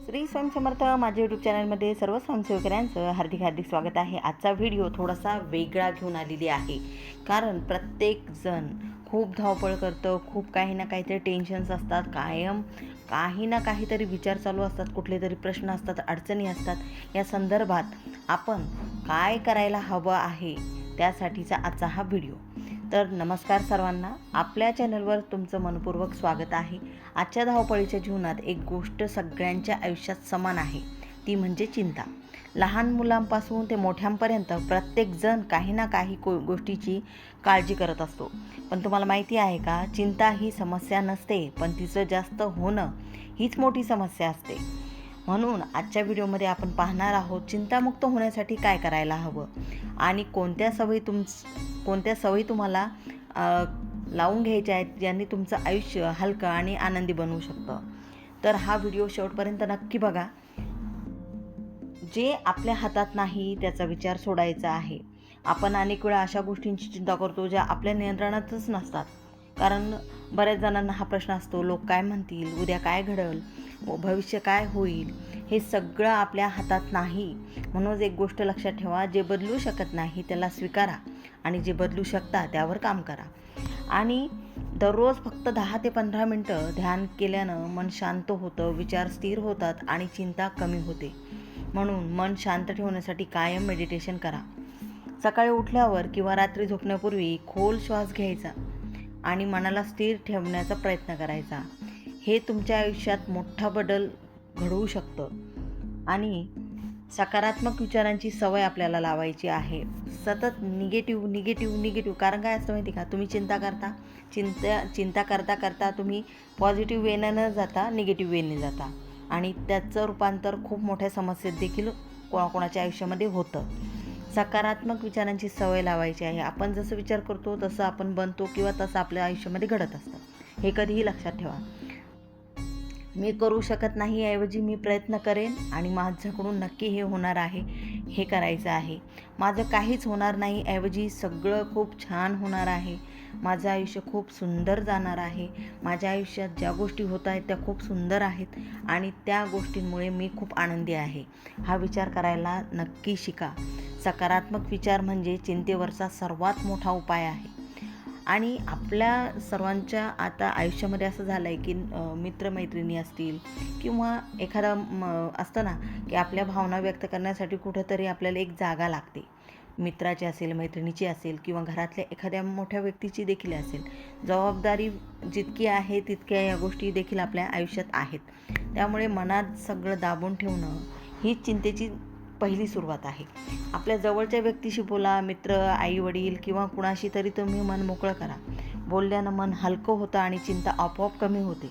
श्री स्वामी समर्थ माझ्या यूट्यूब चॅनलमध्ये सर्व स्वयंसेवकांचं हार्दिक हार्दिक स्वागत आहे। आजचा व्हिडिओ थोडासा वेगळा घेऊन आलेली आहे, कारण प्रत्येक जण खूप धावपळ करतं, खूप काही ना काहीतरी टेन्शन्स असतात, कायम काही ना काहीतरी विचार चालू असतात, कुठले तरी प्रश्न असतात, अडचणी असतात। या संदर्भात आपण काय करायला हवं आहे त्यासाठीचा आजचा हा व्हिडिओ। तर नमस्कार सर्वांना, आपल्या चॅनलवर तुमचं मनपूर्वक स्वागत आहे। आजच्या धावपळीच्या जीवनात एक गोष्ट सगळ्यांच्या आयुष्यात समान आहे, ती म्हणजे चिंता। लहान मुलांपासून ते मोठ्यांपर्यंत प्रत्येकजण काही ना काही गोष्टीची काळजी करत असतो। पण तुम्हाला माहिती आहे का, चिंता ही समस्या नसते, पण तिचं जास्त होणं हीच मोठी समस्या असते। म्हणून आजच्या व्हिडिओमध्ये आपण पाहणार आहोत चिंतामुक्त होण्यासाठी काय करायला हवं आणि कोणत्या सवयी तुम्हाला लावून घ्यायच्या आहेत, ज्यांनी तुमचं आयुष्य हलकं आणि आनंदी बनवू शकतं। तर हा व्हिडिओ शेवटपर्यंत नक्की बघा। जे आपल्या हातात नाही त्याचा विचार सोडायचा आहे। आपण अनेक वेळा अशा गोष्टींची चिंता करतो ज्या आपल्या नियंत्रणातच नसतात, कारण बऱ्याच जणांना हा प्रश्न असतो, लोक काय म्हणतील, उद्या काय घडेल, भविष्य काय होईल, हे सगळं आपल्या हातात नाही। म्हणूनच एक गोष्ट लक्षात ठेवा, जे बदलू शकत नाही त्याला स्वीकारा आणि जे बदलू शकता त्यावर काम करा। आणि दररोज फक्त 10 ते 15 मिनटं ध्यान केल्यानं मन शांत होतं, विचार स्थिर होतात आणि चिंता कमी होते। म्हणून मन शांत ठेवण्यासाठी कायम मेडिटेशन करा। सकाळी उठल्यावर किंवा रात्री झोपण्यापूर्वी खोल श्वास घ्यायचा आणि मनाला स्थिर ठेवण्याचा प्रयत्न करायचा। हे तुमच्या आयुष्यात मोठा बदल घडवू शकतं। आणि सकारात्मक विचारांची सवय आपल्याला लावायची आहे। सतत निगेटिव्ह कारण काय असतं माहिती का, तुम्ही चिंता करता तुम्ही पॉझिटिव्ह वेने न जाता निगेटिव्ह वेने जाता आणि त्याचं रूपांतर खूप मोठ्या समस्येत देखील कोणाकोणाच्या आयुष्यामध्ये होतं। सकारात्मक विचारांची सवय लावायची आहे। आपण जसं विचार करतो तसं आपण बनतो किंवा तसं आपल्या आयुष्यामध्ये घडत असतं, हे कधीही लक्षात ठेवा। मी करू शकत नाही ऐवजी मी प्रयत्न करेन आणि माझ्याकडून नक्की हे होणार आहे, हे करायचं आहे। माझं काहीच होणार नाही ऐवजी सगळं खूप छान होणार आहे। माझं आयुष्य खूप सुंदर जाणार आहे। माझ्या आयुष्यात ज्या गोष्टी होत आहेत त्या खूप सुंदर आहेत आणि त्या गोष्टींमुळे मी खूप आनंदी आहे। हा विचार करायला नक्की शिका। सकारात्मक विचार म्हणजे चिंतेवरचा सर्वात मोठा उपाय आहे। आणि आपल्या सर्वांच्या आता आयुष्यामध्ये असं झालं आहे की मित्रमैत्रिणी असतील किंवा एखादा असतं ना की आपल्या भावना व्यक्त करण्यासाठी कुठंतरी आपल्याला एक जागा लागते। मित्राची असेल, मैत्रिणीची असेल किंवा घरातल्या एखाद्या मोठ्या व्यक्तीची देखील असेल। जबाबदारी जितकी आहे तितक्या या गोष्टी देखील आपल्या आयुष्यात आहेत। त्यामुळे मनात सगळं दाबून ठेवणं हीच चिंतेची पहिली सुरुवात आहे। आपल्या जवळच्या व्यक्तीशी बोला, मित्र, आई वडील किंवा कुणाशी तरी तुम्ही मन मोकळं करा। बोलल्यानं मन हलकं होतं आणि चिंता आपोआप कमी होते।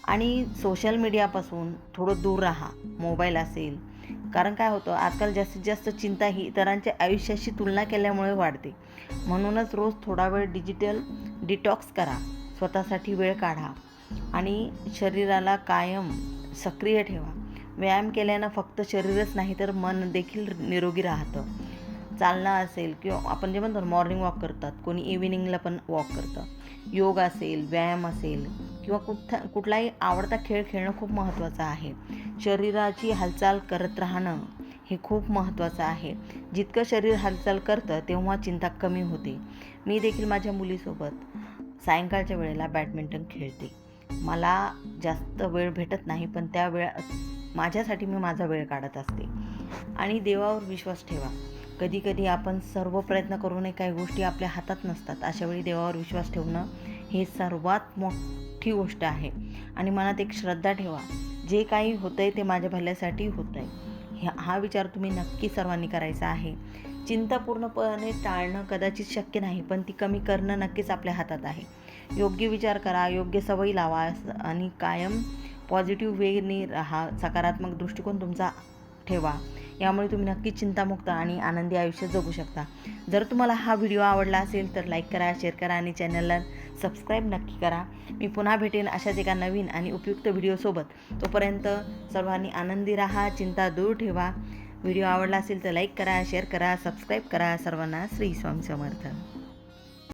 आणि सोशल मीडियापासून थोडं दूर राहा, मोबाईल असेल, कारण काय होतं आजकाल जास्तीत जास्त चिंता ही इतरांच्या आयुष्याशी तुलना केल्यामुळे वाढते। म्हणूनच रोज थोडा वेळ डिजिटल डिटॉक्स करा, स्वतःसाठी वेळ काढा आणि शरीराला कायम सक्रिय ठेवा। व्यायाम केल्यानं फक्त शरीरच नाही तर मन देखील निरोगी राहतं। चालणं असेल किंवा आपण जे म्हणतो मॉर्निंग वॉक करतात, कोणी इव्हिनिंगला पण वॉक करतं। योग असेल, व्यायाम असेल किंवा कुठलाही आवडता खेळ खेळणं खूप महत्त्वाचं आहे। शरीराची हालचाल करत राहणं हे खूप महत्त्वाचं आहे। जितकं शरीर हालचाल करतं तेव्हा चिंता कमी होते। मी देखील माझ्या मुलीसोबत सायंकाळच्या वेळेला बॅडमिंटन खेळते। मला जास्त वेळ भेटत नाही, पण त्या माझ्यासाठी मी माझा वेळ काढत असते। आणि देवावर विश्वास ठेवा। कधी आपण सर्व प्रयत्न करूनही काही गोष्टी आपल्या हातात नसतात। अशावेळी देवावर विश्वास ठेवणं हे सर्वात मोठी गोष्ट आहे। आणि मनात एक श्रद्धा ठेवा, जे काही होतंय ते माझ्या भल्यासाठी होतंय। हा विचार तुम्ही नक्की सर्वांनी करायचा आहे। चिंता पूर्णपणे टाळणं कदाचित शक्य नाही, पण ती कमी करणं नक्कीच आपल्या हातात आहे। योग्य विचार करा, योग्य सवयी लावा आणि कायम पॉझिटिव्ह वेने राहा। सकारात्मक दृष्टिकोन तुमचा ठेवा, यामुळे तुम्ही नक्कीच चिंतामुक्त आणि आनंदी आयुष्य जगू शकता। जर तुम्हाला हा व्हिडिओ आवडला असेल तर लाईक करा, शेअर करा आणि चॅनलला सबस्क्राईब नक्की करा। मी पुन्हा भेटेन अशाच एका नवीन आणि उपयुक्त व्हिडिओसोबत। तोपर्यंत सर्वांनी आनंदी राहा, चिंता दूर ठेवा। व्हिडिओ आवडला असेल तर लाईक करा, शेअर करा, सबस्क्राईब करा। सर्वांना श्री स्वामी समर्थ।